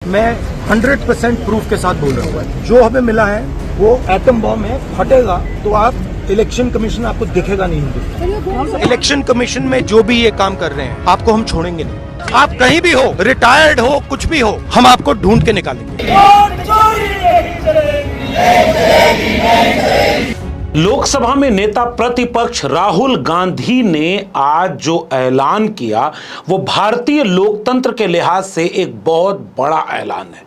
मैं 100% प्रूफ के साथ बोल रहा हूँ। जो हमें मिला है वो एटम बॉम्ब है, फटेगा तो आप इलेक्शन कमीशन आपको दिखेगा नहीं हिंदुस्तान। इलेक्शन कमीशन में जो भी ये काम कर रहे हैं आपको हम छोड़ेंगे नहीं। आप कहीं भी हो, रिटायर्ड हो, कुछ भी हो, हम आपको ढूंढ के निकालेंगे। लोकसभा में नेता प्रतिपक्ष राहुल गांधी ने आज जो ऐलान किया वो भारतीय लोकतंत्र के लिहाज से एक बहुत बड़ा ऐलान है।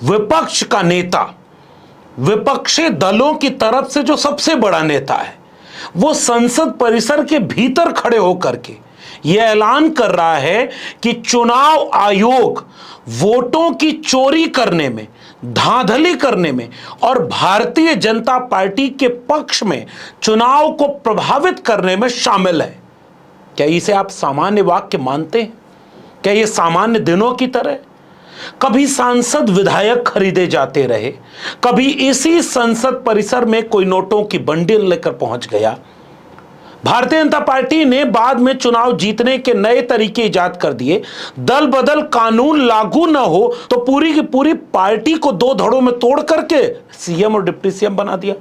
विपक्ष का नेता, विपक्षी दलों की तरफ से जो सबसे बड़ा नेता है, वो संसद परिसर के भीतर खड़े होकर के यह ऐलान कर रहा है कि चुनाव आयोग वोटों की चोरी करने में, धांधली करने में और भारतीय जनता पार्टी के पक्ष में चुनाव को प्रभावित करने में शामिल है। क्या इसे आप सामान्य वाक्य मानते हैं? क्या यह सामान्य दिनों की तरह? कभी सांसद विधायक खरीदे जाते रहे, कभी इसी संसद परिसर में कोई नोटों की बंडल लेकर पहुंच गया। भारतीय जनता पार्टी ने बाद में चुनाव जीतने के नए तरीके इजाद कर दिए। दल बदल कानून लागू न हो तो पूरी की पूरी पार्टी को दो धड़ों में तोड़ करके सीएम और डिप्टी सीएम बना दिया।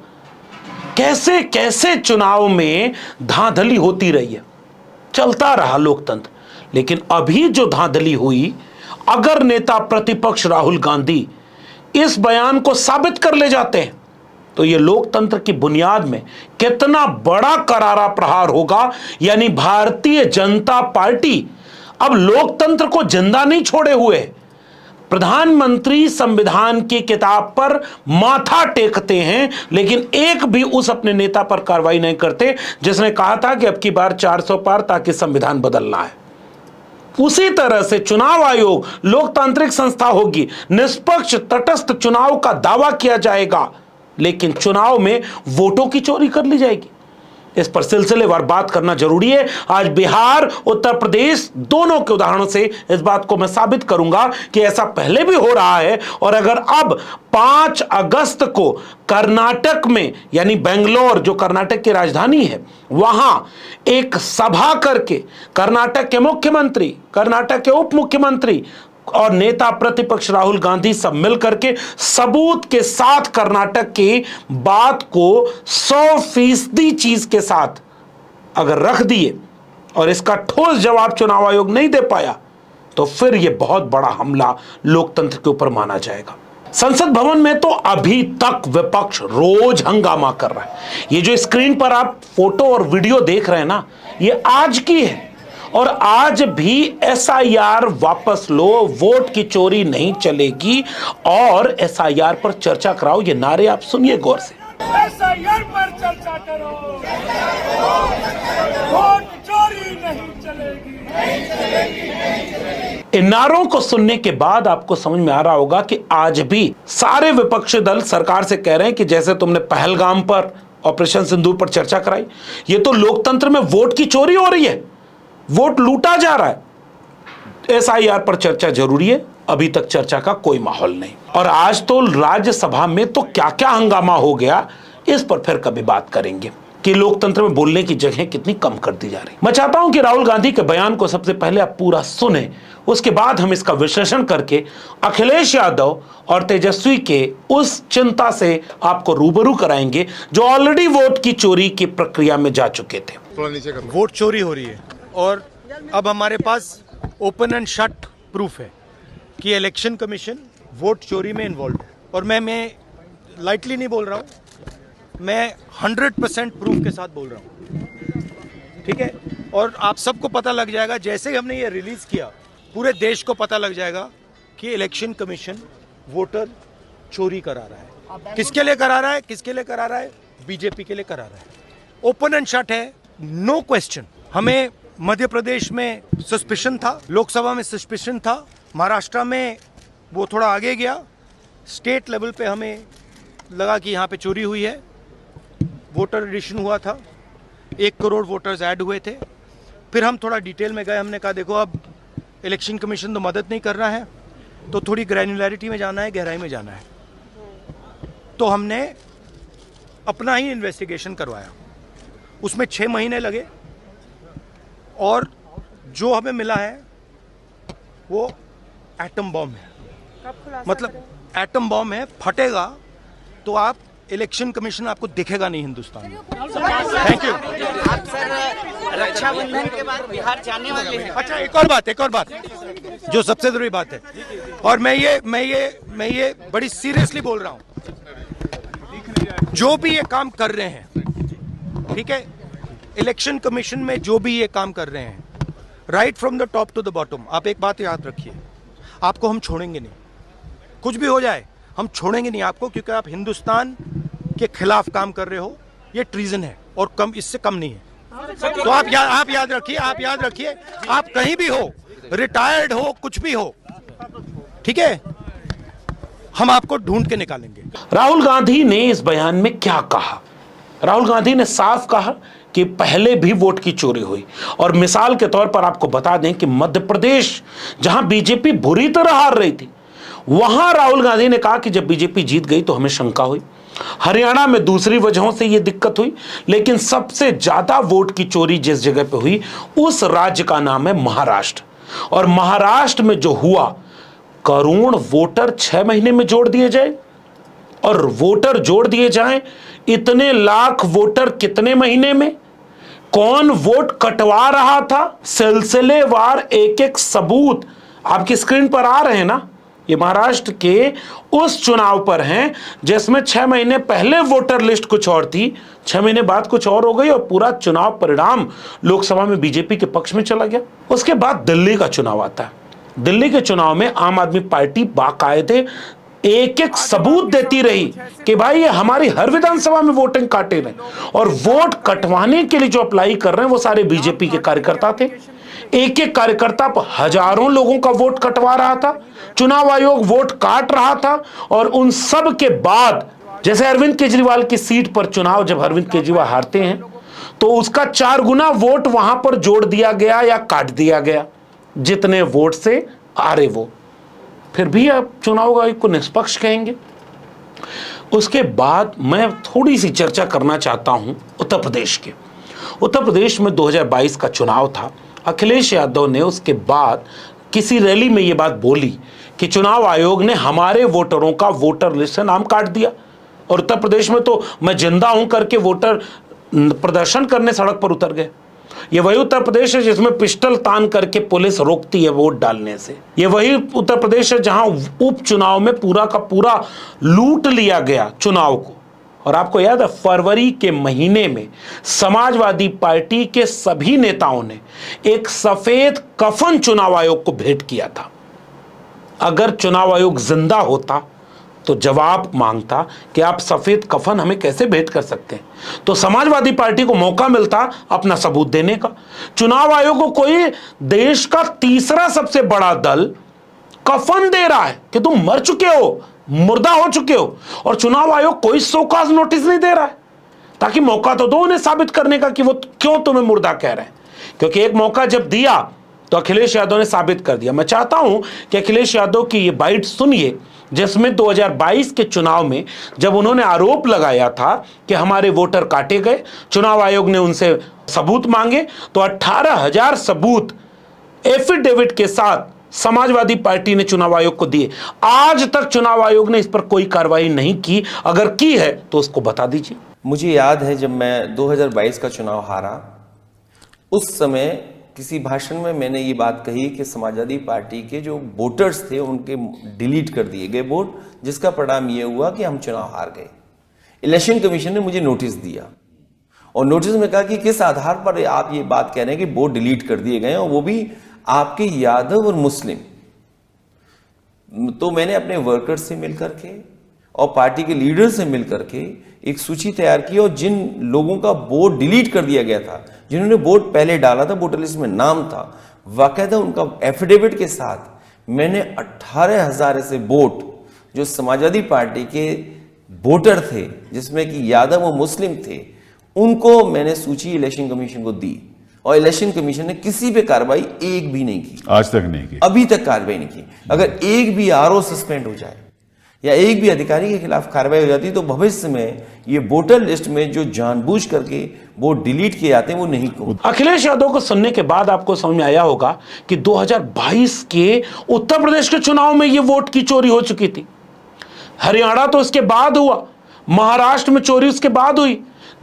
कैसे कैसे चुनाव में धांधली होती रही है, चलता रहा लोकतंत्र। लेकिन अभी जो धांधली हुई, अगर नेता प्रतिपक्ष राहुल गांधी इस बयान को साबित कर ले जाते हैं तो यह लोकतंत्र की बुनियाद में कितना बड़ा करारा प्रहार होगा। यानी भारतीय जनता पार्टी अब लोकतंत्र को जिंदा नहीं छोड़े हुए, प्रधानमंत्री संविधान की किताब पर माथा टेकते हैं, लेकिन एक भी उस अपने नेता पर कार्रवाई नहीं करते जिसने कहा था कि अब की बार 400 पार ताकि संविधान बदलना है। उसी तरह से चुनाव आयोग लोकतांत्रिक संस्था होगी, निष्पक्ष तटस्थ चुनाव का दावा किया जाएगा, लेकिन चुनाव में वोटों की चोरी कर ली जाएगी। इस पर सिलसिलेवार बात करना जरूरी है। आज बिहार, उत्तर प्रदेश दोनों के उदाहरणों से इस बात को मैं साबित करूंगा कि ऐसा पहले भी हो रहा है। और अगर अब 5 अगस्त को कर्नाटक में, यानी बेंगलोर जो कर्नाटक की राजधानी है, वहां एक सभा करके कर्नाटक के मुख्यमंत्री, कर्नाटक के उप मुख्यमंत्री और नेता प्रतिपक्ष राहुल गांधी सब मिलकर के सबूत के साथ कर्नाटक की बात को 100% चीज के साथ अगर रख दिए और इसका ठोस जवाब चुनाव आयोग नहीं दे पाया तो फिर यह बहुत बड़ा हमला लोकतंत्र के ऊपर माना जाएगा। संसद भवन में तो अभी तक विपक्ष रोज हंगामा कर रहा है। ये जो स्क्रीन पर आप फोटो और वीडियो देख रहे हैं ना, ये आज की है। और आज भी एसआईआर वापस लो, वोट की चोरी नहीं चलेगी और एसआईआर पर चर्चा कराओ, ये नारे आप सुनिए गौर से। एसआईआर पर चर्चा करो, वोट चोरी नहीं चलेगी। इन नारों को सुनने के बाद आपको समझ में आ रहा होगा कि आज भी सारे विपक्षी दल सरकार से कह रहे हैं कि जैसे तुमने पहलगाम पर, ऑपरेशन सिंदूर पर चर्चा कराई, ये तो लोकतंत्र में वोट की चोरी हो रही है, वोट लूटा जा रहा है। एसआईआर पर चर्चा जरूरी है, अभी तक चर्चा का कोई माहौल नहीं। और आज तो राज्यसभा में तो क्या क्या हंगामा हो गया, इस पर फिर कभी बात करेंगे कि लोकतंत्र में बोलने की जगह कितनी कम कर दी जा रही। मैं चाहता हूं कि राहुल गांधी के बयान को सबसे पहले आप पूरा सुने, उसके बाद हम इसका विश्लेषण करके अखिलेश यादव और तेजस्वी के उस चिंता से आपको रूबरू कराएंगे जो ऑलरेडी वोट की चोरी की प्रक्रिया में जा चुके थे। वोट चोरी हो रही है और अब हमारे पास ओपन एंड शट प्रूफ है कि इलेक्शन कमीशन वोट चोरी में इन्वॉल्व है। और मैं लाइटली नहीं बोल रहा हूँ, मैं 100% प्रूफ के साथ बोल रहा हूँ, ठीक है। और आप सबको पता लग जाएगा, जैसे ही हमने ये रिलीज किया पूरे देश को पता लग जाएगा कि इलेक्शन कमीशन वोटर चोरी करा रहा है। किसके लिए करा रहा है? किसके लिए करा रहा है? बीजेपी के लिए करा रहा है। ओपन एंड शट है, नो क्वेश्चन। हमें मध्य प्रदेश में सस्पिशन था, लोकसभा में सस्पिशन था, महाराष्ट्र में वो थोड़ा आगे गया, स्टेट लेवल पे हमें लगा कि यहाँ पे चोरी हुई है। वोटर एडिशन हुआ था, 1 करोड़ वोटर्स ऐड हुए थे। फिर हम थोड़ा डिटेल में गए, हमने कहा देखो अब इलेक्शन कमीशन तो मदद नहीं कर रहा है, तो थोड़ी ग्रैन्युलैरिटी में जाना है, गहराई में जाना है। तो हमने अपना ही इन्वेस्टिगेशन करवाया, उसमें 6 महीने लगे और जो हमें मिला है वो एटम बॉम्ब है। मतलब एटम बॉम्ब है, फटेगा तो आप इलेक्शन कमीशन आपको दिखेगा नहीं हिंदुस्तान में। Thank you. आप सर रक्षाबंधन के बाद बिहार जाने वाले हैं। अच्छा, एक और बात जो सबसे जरूरी बात है, और मैं ये बड़ी सीरियसली बोल रहा हूं, जो भी ये काम कर रहे हैं, ठीक है, इलेक्शन कमीशन में जो भी ये काम कर रहे हैं, right from the top to the bottom, आप एक बात याद रखिए, आपको हम छोड़ेंगे नहीं। कुछ भी हो जाए हम छोड़ेंगे नहीं आपको, क्योंकि आप हिंदुस्तान के खिलाफ काम कर रहे हो। ये ट्रीजन है और कम, इससे कम नहीं है। तो आप याद रखिए, आप कहीं भी हो, रिटायर्ड हो, कुछ भी हो, ठीक है, हम आपको ढूंढ के निकालेंगे। राहुल गांधी ने इस बयान में क्या कहा? राहुल गांधी ने साफ कहा कि पहले भी वोट की चोरी हुई, और मिसाल के तौर पर आपको बता दें कि मध्य प्रदेश जहां बीजेपी बुरी तरह हार रही थी, वहां राहुल गांधी ने कहा कि जब बीजेपी जीत गई तो हमें शंका हुई। हरियाणा में दूसरी वजहों से यह दिक्कत हुई, लेकिन सबसे ज्यादा वोट की चोरी जिस जगह पे हुई उस राज्य का नाम है महाराष्ट्र। और महाराष्ट्र में जो हुआ, करोड़ वोटर 6 महीने में जोड़ दिए जाए, और वोटर जोड़ दिए जाएं, इतने लाख वोटर कितने महीने में? कौन वोट कटवा रहा था? सिलसिलेवार एक एक सबूत आपकी स्क्रीन पर आ रहे हैं ना। ये महाराष्ट्र के उस चुनाव पर हैं जिसमें 6 महीने पहले वोटर लिस्ट कुछ और थी, 6 महीने बाद कुछ और हो गई, और पूरा चुनाव परिणाम लोकसभा में बीजेपी के पक्ष में चला गया। उसके बाद दिल्ली का चुनाव आता है। दिल्ली के चुनाव में आम आदमी पार्टी बाकायदे एक एक सबूत देती रही कि भाई ये हमारी हर विधानसभा में वोटिंग काटे रहे, और वोट कटवाने के लिए जो अप्लाई कर रहे हैं वो सारे बीजेपी के कार्यकर्ता थे। एक एक कार्यकर्ता पर हजारों लोगों का वोट कटवा रहा था, चुनाव आयोग वोट काट रहा था, और उन सब के बाद जैसे अरविंद केजरीवाल की सीट पर चुनाव, जब अरविंद केजरीवाल हारते हैं तो उसका 4 गुना वोट वहां पर जोड़ दिया गया या काट दिया गया, जितने वोट से आ रहे वो। फिर भी आप चुनाव आयोग को निष्पक्ष कहेंगे? उसके बाद मैं थोड़ी सी चर्चा करना चाहता हूं उत्तर प्रदेश के। उत्तर प्रदेश में 2022 का चुनाव था। अखिलेश यादव ने उसके बाद किसी रैली में यह बात बोली कि चुनाव आयोग ने हमारे वोटरों का वोटर लिस्ट से नाम काट दिया, और उत्तर प्रदेश में तो मैं जिंदा हूं करके वोटर प्रदर्शन करने सड़क पर उतर गए। ये वही उत्तर प्रदेश है जिसमें पिस्टल तान करके पुलिस रोकती है वोट डालने से। ये वही उत्तर प्रदेश है जहां उपचुनाव में पूरा का पूरा लूट लिया गया चुनाव को। और आपको याद है, फरवरी के महीने में समाजवादी पार्टी के सभी नेताओं ने एक सफेद कफन चुनाव आयोग को भेंट किया था। अगर चुनाव आयोग जिंदा होता तो जवाब मांगता कि आप सफेद कफन हमें कैसे भेंट कर सकते हैं, तो समाजवादी पार्टी को मौका मिलता अपना सबूत देने का। चुनाव आयोग को कोई देश का तीसरा सबसे बड़ा दल कफन दे रहा है कि तुम मर चुके हो, मुर्दा हो चुके हो, और चुनाव आयोग कोई शोकाज नोटिस नहीं दे रहा है, ताकि मौका तो दो उन्हें साबित करने का कि वो क्यों तुम्हें मुर्दा कह रहे हैं। क्योंकि एक मौका जब दिया तो अखिलेश यादव ने साबित कर दिया। मैं चाहता हूं कि अखिलेश यादव की ये बाइट सुनिए, जिसमें 2022 के चुनाव में जब उन्होंने आरोप लगाया था कि हमारे वोटर काटे गए, चुनाव आयोग ने उनसे सबूत मांगे, तो 18,000 सबूत एफिडेविट के साथ समाजवादी पार्टी ने चुनाव आयोग को दिए। आज तक चुनाव आयोग ने इस पर कोई कार्रवाई नहीं की, अगर की है तो उसको बता दीजिए। मुझे याद है जब मैं 2022 का चुनाव हारा, उस समय किसी भाषण में मैंने ये बात कही कि समाजवादी पार्टी के जो वोटर्स थे उनके डिलीट कर दिए गए वोट, जिसका परिणाम ये हुआ कि हम चुनाव हार गए। इलेक्शन कमीशन ने मुझे नोटिस दिया, और नोटिस में कहा कि किस आधार पर आप ये बात कह रहे हैं कि वोट डिलीट कर दिए गए, और वो भी आपके यादव और मुस्लिम। तो मैंने अपने वर्कर्स से मिलकर के और पार्टी के लीडर से मिलकर के एक सूची तैयार की, और जिन लोगों का वोट डिलीट कर दिया गया था, जिन्होंने वोट पहले डाला था, वोटर लिस्ट में नाम था, वाकायदा उनका एफिडेविट के साथ मैंने 18,000 ऐसे वोट जो समाजवादी पार्टी के वोटर थे, जिसमें कि यादव और मुस्लिम थे, उनको मैंने सूची इलेक्शन कमीशन को दी, और इलेक्शन कमीशन ने किसी पे कार्रवाई एक भी नहीं की, आज तक नहीं की, अभी तक कार्रवाई नहीं की। अगर एक भी आरओ सस्पेंड हो जाए या एक भी अधिकारी के खिलाफ कार्रवाई हो जाती तो भविष्य में ये वोटर लिस्ट में जो जानबूझ करके वोट डिलीट किए जाते हैं वो नहीं को। अखिलेश यादव को सुनने के बाद आपको समझ में आया होगा कि 2022 के उत्तर प्रदेश के चुनाव में ये वोट की चोरी हो चुकी थी। हरियाणा तो उसके बाद हुआ, महाराष्ट्र में चोरी उसके बाद हुई,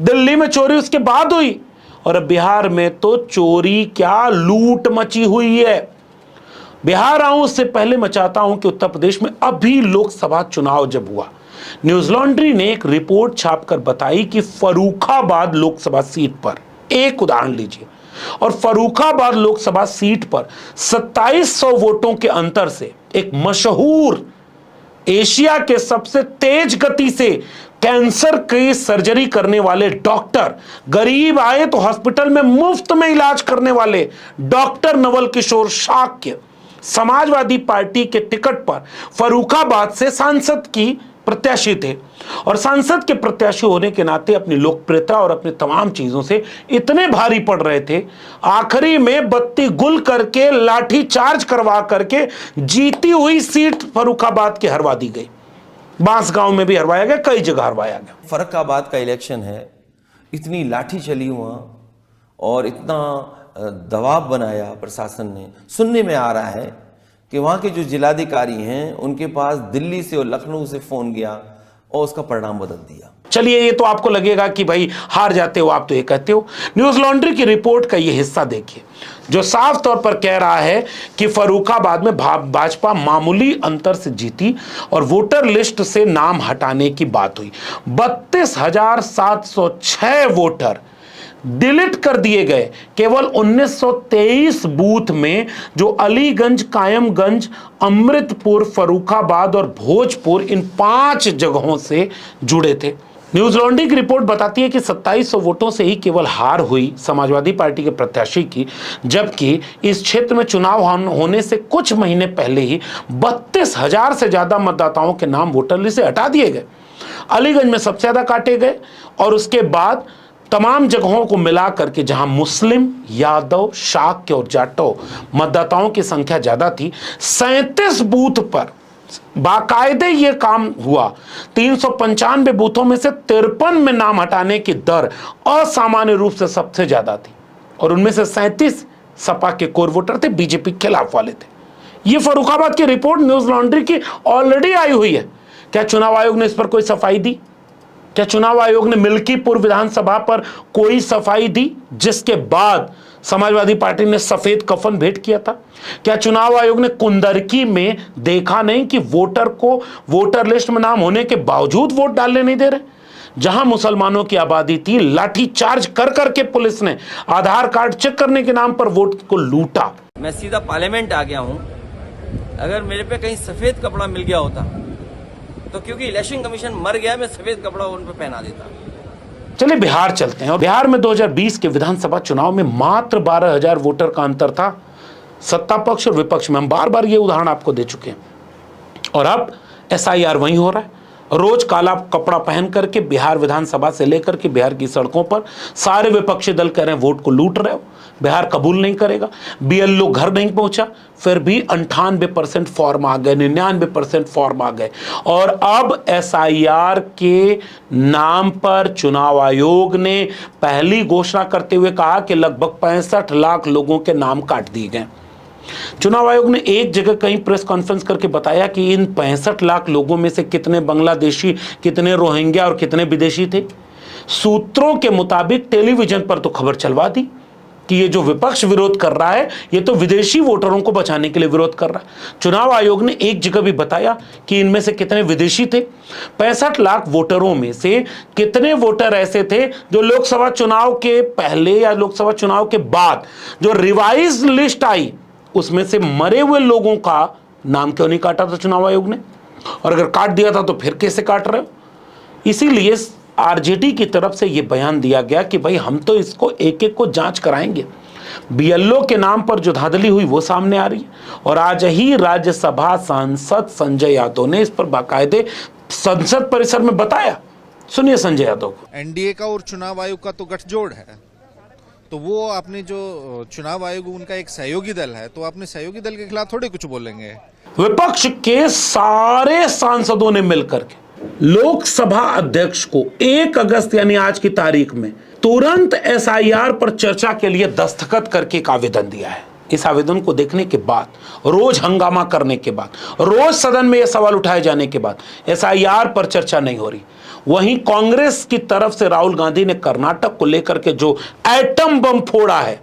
दिल्ली में चोरी उसके बाद हुई, और अब बिहार में तो चोरी क्या लूट मची हुई है। बिहार आऊं उससे पहले मैं चाहता हूं कि उत्तर प्रदेश में अभी लोकसभा चुनाव जब हुआ, न्यूज लॉन्ड्री ने एक रिपोर्ट छापकर बताई कि फर्रुखाबाद लोकसभा सीट पर, एक उदाहरण लीजिए, और फर्रुखाबाद लोकसभा सीट पर 2700 वोटों के अंतर से एक मशहूर एशिया के सबसे तेज गति से कैंसर की सर्जरी करने वाले डॉक्टर, गरीब आए तो हॉस्पिटल में मुफ्त में इलाज करने वाले डॉक्टर नवल किशोर शाक्य समाजवादी पार्टी के टिकट पर फर्रुखाबाद से सांसद की प्रत्याशी थे, और सांसद के प्रत्याशी होने के नाते अपनी लोकप्रियता और अपनी तमाम चीजों से इतने भारी पड़ रहे थे, आखिरी में बत्ती गुल करके लाठी चार्ज करवा करके जीती हुई सीट फर्रुखाबाद की हरवा दी गई। बांसगांव में भी हरवाया गया, कई जगह हरवाया गया। फर्रुखाबाद का इलेक्शन है, इतनी लाठी चली वहां और इतना दबाव बनाया प्रशासन ने। सुनने में आ रहा है कि वहां के जो जिलाधिकारी हैं उनके पास दिल्ली से और लखनऊ से फोन गया और उसका परिणाम बदल दिया। चलिए, ये तो आपको लगेगा कि भाई हार जाते हो आप, तो ये कहते हो। न्यूज लॉन्ड्री की रिपोर्ट का ये हिस्सा देखिए जो साफ तौर पर कह रहा है कि फर्रुखाबाद में भाजपा मामूली अंतर से जीती और वोटर लिस्ट से नाम हटाने की बात हुई। 32,706 वोटर डिलीट कर दिए गए केवल 1923 बूथ में, जो अलीगंज, कायमगंज, अमृतपुर, फर्रुखाबाद और भोजपुर, इन 5 जगहों से जुड़े थे। न्यूज लॉन्ड्री की रिपोर्ट बताती है कि 2700 वोटों से ही केवल हार हुई समाजवादी पार्टी के प्रत्याशी की, जबकि इस क्षेत्र में चुनाव होने से कुछ महीने पहले ही 32,000 से ज्यादा मतदाताओं के नाम वोटर लिस्ट से हटा दिए गए। अलीगंज में सबसे ज्यादा काटे गए, और उसके बाद तमाम जगहों को मिला करके जहां मुस्लिम, यादव, शाक्य और जाटव मतदाताओं की संख्या ज्यादा थी, 37 बूथ पर बाकायदे ये काम हुआ। 395 बूथों में से 53 में नाम हटाने की दर असामान्य रूप से सबसे ज्यादा थी, और उनमें से 37 सपा के कोर वोटर थे, बीजेपी के खिलाफ वाले थे। ये फर्रुखाबाद की रिपोर्ट न्यूज लॉन्ड्री की ऑलरेडी आई हुई है। क्या चुनाव आयोग ने इस पर कोई सफाई दी? क्या चुनाव आयोग ने मिल्कीपुर विधानसभा पर कोई सफाई दी, जिसके बाद समाजवादी पार्टी ने सफेद कफन भेंट किया था? क्या चुनाव आयोग ने कुंदरकी में देखा नहीं कि वोटर को वोटर लिस्ट में नाम होने के बावजूद वोट डालने नहीं दे रहे? जहां मुसलमानों की आबादी थी, लाठी चार्ज कर करके पुलिस ने आधार कार्ड चेक करने के नाम पर वोट को लूटा। मैं सीधा पार्लियामेंट आ गया हूं। अगर मेरे पे कहीं सफेद कपड़ा मिल गया होता तो क्योंकि इलेक्शन कमीशन मर गया, मैं सफेद कपड़ा उन पर पहना देता। चलिए बिहार चलते हैं। और बिहार में 2020 के विधानसभा चुनाव में मात्र 12,000 वोटर का अंतर था सत्ता पक्ष और विपक्ष में। हम बार बार ये उदाहरण आपको दे चुके हैं, और अब SIR वहीं हो रहा है। रोज काला कपड़ा पहन करके बिहार विधानसभा से लेकर के बिहार की सड़कों पर सारे विपक्षी दल कह रहे हैं वोट को लूट रहे हो, बिहार कबूल नहीं करेगा। BLO घर नहीं पहुंचा, फिर भी 98% फॉर्म आ गए, 99% फॉर्म आ गए। और अब SIR के नाम पर चुनाव आयोग ने पहली घोषणा करते हुए कहा कि लगभग 65 लाख लोगों के नाम काट दिए गए। चुनाव आयोग ने एक जगह कहीं प्रेस कॉन्फ्रेंस करके बताया कि इन 65 लाख लोगों में से कितने बांग्लादेशी, कितने रोहिंग्या और कितने विदेशी थे। सूत्रों के मुताबिक टेलीविजन पर तो खबर चलवा दी कि ये जो विपक्ष विरोध कर रहा है ये तो विदेशी वोटरों को बचाने के लिए विरोध कर रहा है। चुनाव आयोग ने एक जगह भी बताया कि इनमें से कितने विदेशी थे। 65 लाख वोटरों में से कितने वोटर ऐसे थे जो लोकसभा चुनाव के पहले या लोकसभा चुनाव के बाद जो रिवाइज लिस्ट आई उसमें से मरे हुए लोगों का नाम क्यों नहीं काटा था चुनाव आयोग ने? और अगर काट दिया था तो फिर कैसे काट रहे हो? इसीलिए RJD की तरफ से यह बयान दिया गया कि भाई हम तो इसको एक एक को जांच कराएंगे। BLO के नाम पर जो धांधली हुई वो सामने आ रही है, और आज ही राज्यसभा सांसद संजय यादव ने इस पर बाकायदे संसद परिसर में बताया। सुनिए संजय यादव को। NDA का और चुनाव आयोग का तो गठजोड़ है, तो वो अपने जो चुनाव आयोग उनका एक सहयोगी दल है, तो अपने सहयोगी दल के खिलाफ थोड़े कुछ बोलेंगे। विपक्ष के सारे सांसदों ने मिलकर के लोकसभा अध्यक्ष को 1 अगस्त यानी आज की तारीख में तुरंत एसआईआर पर चर्चा के लिए दस्तखत करके एक आवेदन दिया है। इस आवेदन को देखने के बाद, रोज हंगामा करने के बाद, रोज सदन में यह सवाल उठाए जाने के बाद एसआईआर पर चर्चा नहीं हो रही। वहीं कांग्रेस की तरफ से राहुल गांधी ने कर्नाटक को लेकर के जो एटम बम फोड़ा है,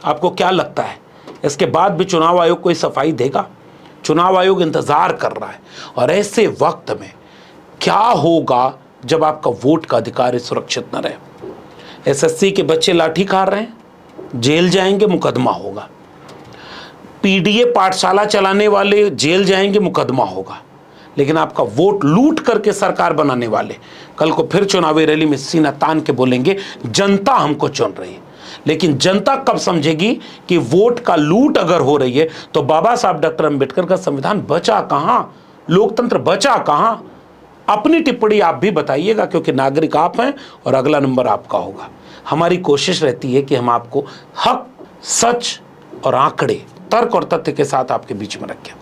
आपको क्या लगता है इसके बाद भी चुनाव आयोग कोई सफाई देगा? चुनाव आयोग इंतजार कर रहा है। और ऐसे वक्त में क्या होगा जब आपका वोट का अधिकार सुरक्षित न रहे? एसएससी के बच्चे लाठी खा रहे हैं, जेल जाएंगे, मुकदमा होगा। पीडीए पाठशाला चलाने वाले जेल जाएंगे, मुकदमा होगा। लेकिन आपका वोट लूट करके सरकार बनाने वाले कल को फिर चुनावी रैली में सीना तान के बोलेंगे जनता हमको चुन रही है। लेकिन जनता कब समझेगी कि वोट का लूट अगर हो रही है तो बाबा साहब डॉक्टर अंबेडकर का संविधान बचा कहां, लोकतंत्र बचा कहां? अपनी टिप्पणी आप भी बताइएगा, क्योंकि नागरिक आप हैं और अगला नंबर आपका होगा। हमारी कोशिश रहती है कि हम आपको हक, सच और आंकड़े, तर्क और तथ्य के साथ आपके बीच में रखें।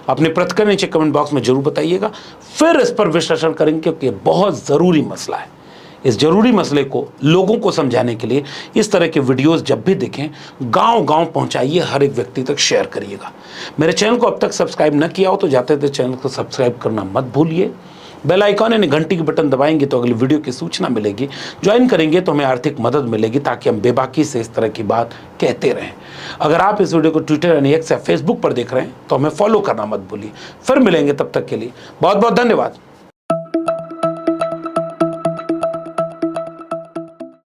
अपनी प्रतिक्रिया नीचे कमेंट बॉक्स में जरूर बताइएगा, फिर इस पर विश्लेषण करेंगे, क्योंकि बहुत ज़रूरी मसला है। इस जरूरी मसले को लोगों को समझाने के लिए इस तरह के वीडियोस जब भी देखें गांव-गांव पहुंचाइए, हर एक व्यक्ति तक शेयर करिएगा। मेरे चैनल को अब तक सब्सक्राइब न किया हो तो जाते थे चैनल को सब्सक्राइब करना मत भूलिए। बेल आइकॉन यानी घंटी की बटन दबाएंगे तो अगली वीडियो की सूचना मिलेगी। ज्वाइन करेंगे तो हमें आर्थिक मदद मिलेगी, ताकि हम बेबाकी से इस तरह की बात कहते रहें। अगर आप इस वीडियो को ट्विटर यानी एक्स या फेसबुक पर देख रहे हैं तो हमें फॉलो करना मत भूलिए। फिर मिलेंगे, तब तक के लिए बहुत बहुत धन्यवाद।